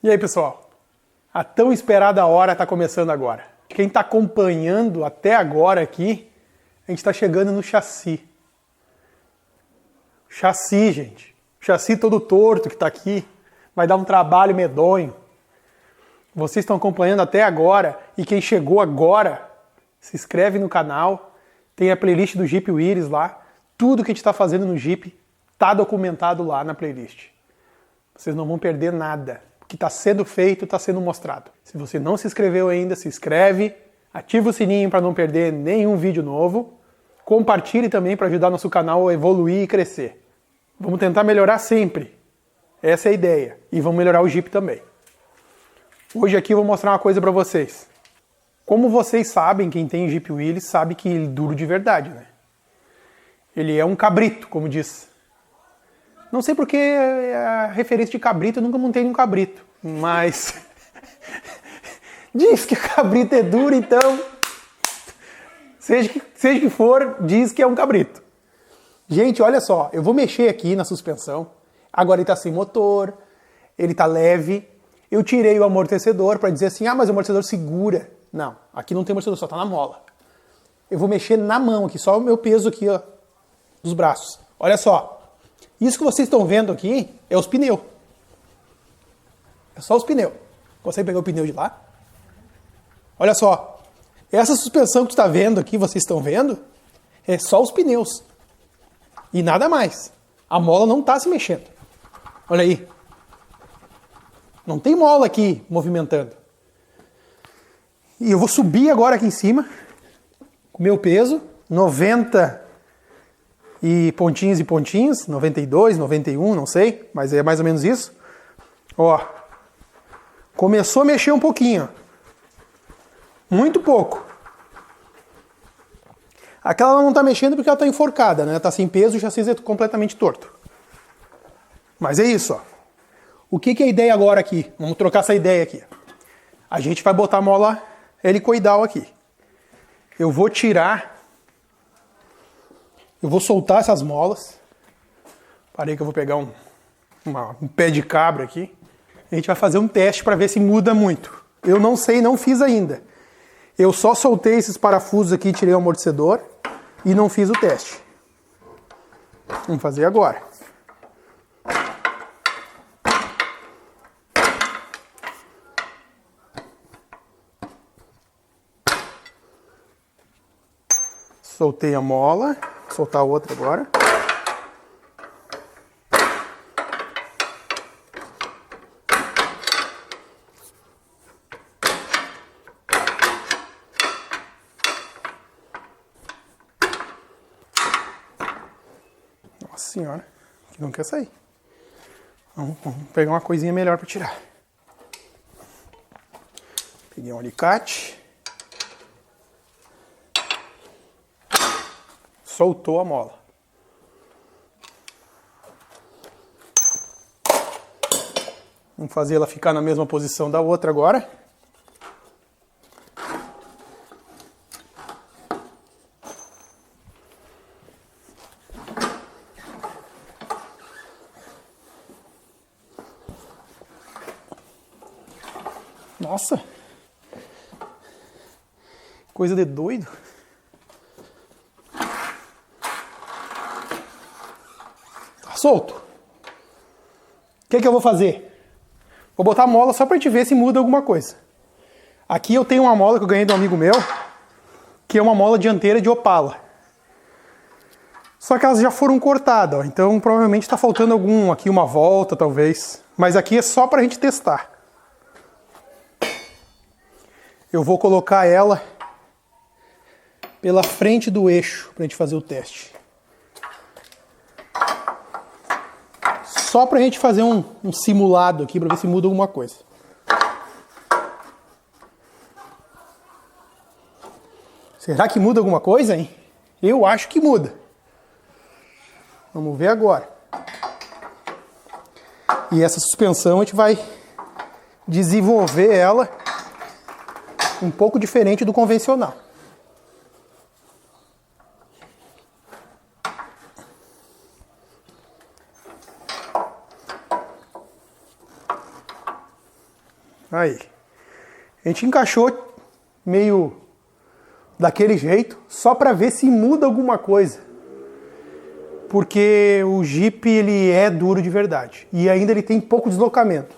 E aí, pessoal? A tão esperada hora está começando agora. Quem está acompanhando até agora aqui, a gente está chegando no chassi. Chassi, gente. O chassi todo torto que está aqui. Vai dar um trabalho medonho. Vocês estão acompanhando até agora e quem chegou agora, se inscreve no canal. Tem a playlist do Jeep Willys lá. Tudo que a gente está fazendo no Jeep está documentado lá na playlist. Vocês não vão perder nada. O que está sendo feito está sendo mostrado. Se você não se inscreveu ainda, se inscreve. Ativa o sininho para não perder nenhum vídeo novo. Compartilhe também para ajudar nosso canal a evoluir e crescer. Vamos tentar melhorar sempre. Essa é a ideia. E vamos melhorar o Jeep também. Hoje aqui eu vou mostrar uma coisa para vocês. Como vocês sabem, quem tem Jeep Willys sabe que ele é duro de verdade, né? Ele é um cabrito, como diz. Não sei porque a referência de cabrito, eu nunca montei num cabrito. Mas diz que cabrito é duro, então seja que for, diz que é um cabrito. Gente, olha só, eu vou mexer aqui na suspensão. Agora ele está sem motor, ele está leve. Eu tirei o amortecedor para dizer assim, mas o amortecedor segura. Não, aqui não tem amortecedor, só está na mola. Eu vou mexer na mão aqui, só o meu peso aqui, ó, dos braços. Olha só, isso que vocês estão vendo aqui é os pneus. É só os pneus. Consegue pegar o pneu de lá? Olha só, essa suspensão que tu está vendo aqui, vocês estão vendo, é só os pneus. E nada mais. A mola não está se mexendo. Olha aí. Não tem mola aqui movimentando. E eu vou subir agora aqui em cima, com meu peso, 90 e pontinhos, 92, 91, não sei, mas é mais ou menos isso. Ó, começou a mexer um pouquinho. Muito pouco. Aquela não está mexendo porque ela está enforcada, né? Está sem peso e o chassi é completamente torto. Mas é isso, ó. O que é a ideia agora aqui? Vamos trocar essa ideia aqui. A gente vai botar a mola helicoidal aqui. Eu vou tirar... Eu vou soltar essas molas. Parei que eu vou pegar um pé de cabra aqui. A gente vai fazer um teste para ver se muda muito. Eu não sei, não fiz ainda. Eu só soltei esses parafusos aqui, tirei o amortecedor e não fiz o teste. Vamos fazer agora. Soltei a mola, vou soltar a outra agora. Nossa senhora, que não quer sair. Vamos pegar uma coisinha melhor para tirar. Peguei um alicate. Soltou a mola. Vamos fazer ela ficar na mesma posição da outra agora. Nossa! Coisa de doido. Solto. O que eu vou fazer? Vou botar a mola só pra gente ver se muda alguma coisa. Aqui eu tenho uma mola que eu ganhei de um amigo meu, que é uma mola dianteira de Opala. Só que elas já foram cortadas, ó, então provavelmente está faltando algum aqui, uma volta talvez. Mas aqui é só pra gente testar. Eu vou colocar ela pela frente do eixo pra gente fazer o teste. Só pra gente fazer um simulado aqui, pra ver se muda alguma coisa. Será que muda alguma coisa, hein? Eu acho que muda. Vamos ver agora. E essa suspensão a gente vai desenvolver ela um pouco diferente do convencional. Aí. A gente encaixou meio daquele jeito, só para ver se muda alguma coisa. Porque o Jeep, ele é duro de verdade. E ainda ele tem pouco deslocamento.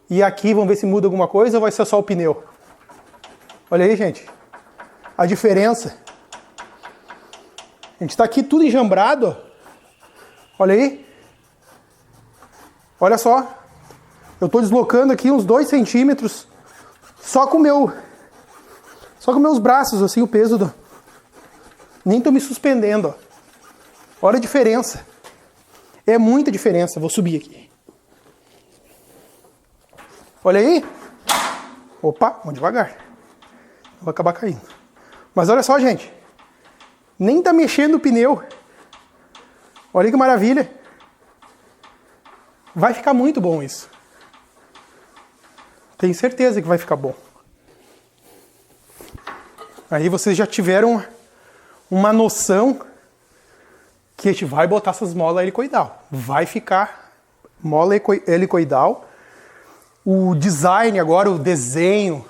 E aqui, vamos ver se muda alguma coisa ou vai ser só o pneu. Olha aí, gente. A diferença. A gente está aqui tudo enjambrado, ó. Olha aí. Olha só. Eu estou deslocando aqui uns 2 centímetros só com meus braços, assim, o peso do... Nem estou me suspendendo, ó. Olha a diferença. É muita diferença. Vou subir aqui. Olha aí. Opa, vamos devagar. Vou acabar caindo. Mas olha só, gente. Nem tá mexendo o pneu. Olha que maravilha. Vai ficar muito bom isso. Tenho certeza que vai ficar bom. Aí vocês já tiveram uma noção que a gente vai botar essas molas helicoidal. Vai ficar mola helicoidal. O design agora, o desenho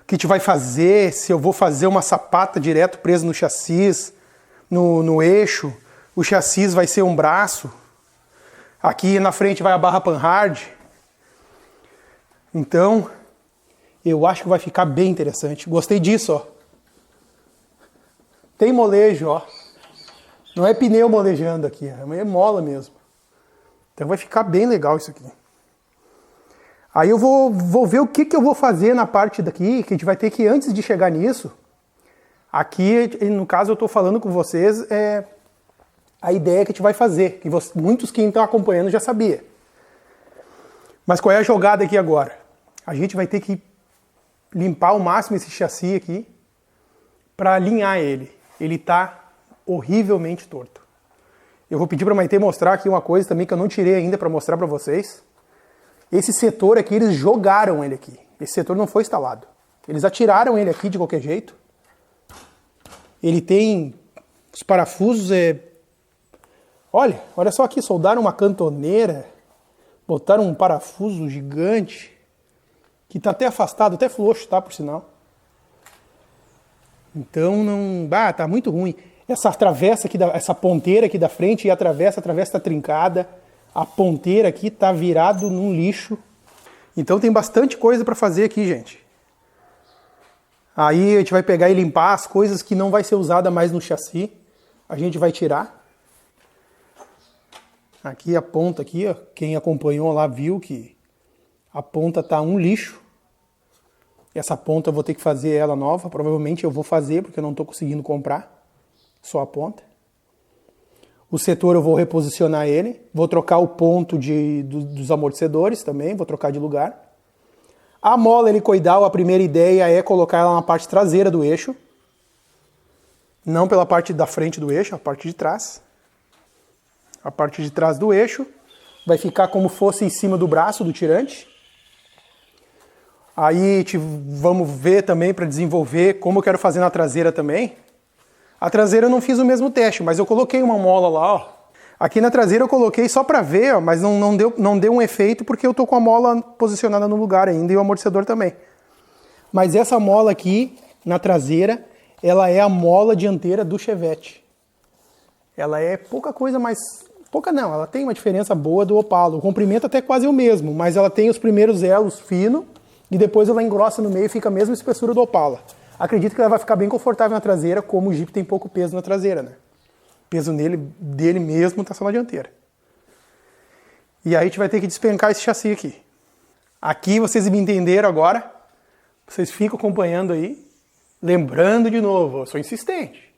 que a gente vai fazer, se eu vou fazer uma sapata direto presa no chassi, no eixo, o chassi vai ser um braço. Aqui na frente vai a barra panhard. Então, eu acho que vai ficar bem interessante. Gostei disso, ó. Tem molejo, ó. Não é pneu molejando aqui, é mola mesmo. Então vai ficar bem legal isso aqui. Aí eu vou ver o que eu vou fazer na parte daqui, que a gente vai ter que, antes de chegar nisso, aqui, no caso, eu estou falando com vocês, a ideia que a gente vai fazer, que muitos que estão acompanhando já sabiam. Mas qual é a jogada aqui agora? A gente vai ter que limpar ao máximo esse chassi aqui para alinhar ele. Ele está horrivelmente torto. Eu vou pedir para a Maitê mostrar aqui uma coisa também que eu não tirei ainda para mostrar para vocês. Esse setor aqui, eles jogaram ele aqui. Esse setor não foi instalado. Eles atiraram ele aqui de qualquer jeito. Ele tem os parafusos... Olha só aqui, soldaram uma cantoneira, botaram um parafuso gigante, que está até afastado, até floxo, tá, por sinal. Então não... tá muito ruim. Essa travessa aqui, essa ponteira aqui da frente e a travessa está trincada. A ponteira aqui está virado num lixo. Então tem bastante coisa para fazer aqui, gente. Aí a gente vai pegar e limpar as coisas que não vai ser usada mais no chassi. A gente vai tirar. Aqui a ponta aqui, ó, quem acompanhou lá viu que a ponta tá um lixo. Essa ponta eu vou ter que fazer ela nova. Provavelmente eu vou fazer porque eu não estou conseguindo comprar só a ponta. O setor eu vou reposicionar ele, vou trocar o ponto dos amortecedores também, vou trocar de lugar. A mola helicoidal, a primeira ideia é colocar ela na parte traseira do eixo, não pela parte da frente do eixo, a parte de trás. A parte de trás do eixo vai ficar como fosse em cima do braço do tirante. Aí vamos ver também para desenvolver como eu quero fazer na traseira também. A traseira eu não fiz o mesmo teste, mas eu coloquei uma mola lá, ó. Aqui na traseira eu coloquei só para ver, ó, mas não deu um efeito porque eu tô com a mola posicionada no lugar ainda e o amortecedor também. Mas essa mola aqui, na traseira, ela é a mola dianteira do Chevette. Ela é pouca coisa, mas... Pouca não, ela tem uma diferença boa do Opala. O comprimento até quase é o mesmo, mas ela tem os primeiros elos finos e depois ela engrossa no meio e fica a mesma espessura do Opala. Acredito que ela vai ficar bem confortável na traseira, como o Jeep tem pouco peso na traseira, né? O peso dele mesmo está só na dianteira. E aí a gente vai ter que despencar esse chassi aqui. Aqui vocês me entenderam agora. Vocês ficam acompanhando aí. Lembrando de novo, eu sou insistente.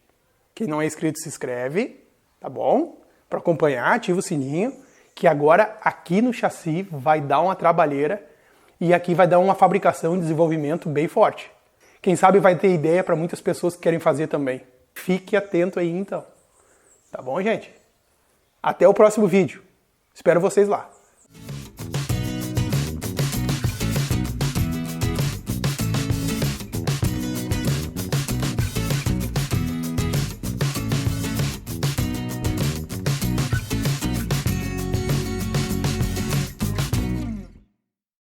Quem não é inscrito se inscreve, tá bom? Para acompanhar, ativa o sininho, que agora aqui no chassi vai dar uma trabalheira e aqui vai dar uma fabricação e desenvolvimento bem forte. Quem sabe vai ter ideia para muitas pessoas que querem fazer também. Fique atento aí então. Tá bom, gente? Até o próximo vídeo. Espero vocês lá.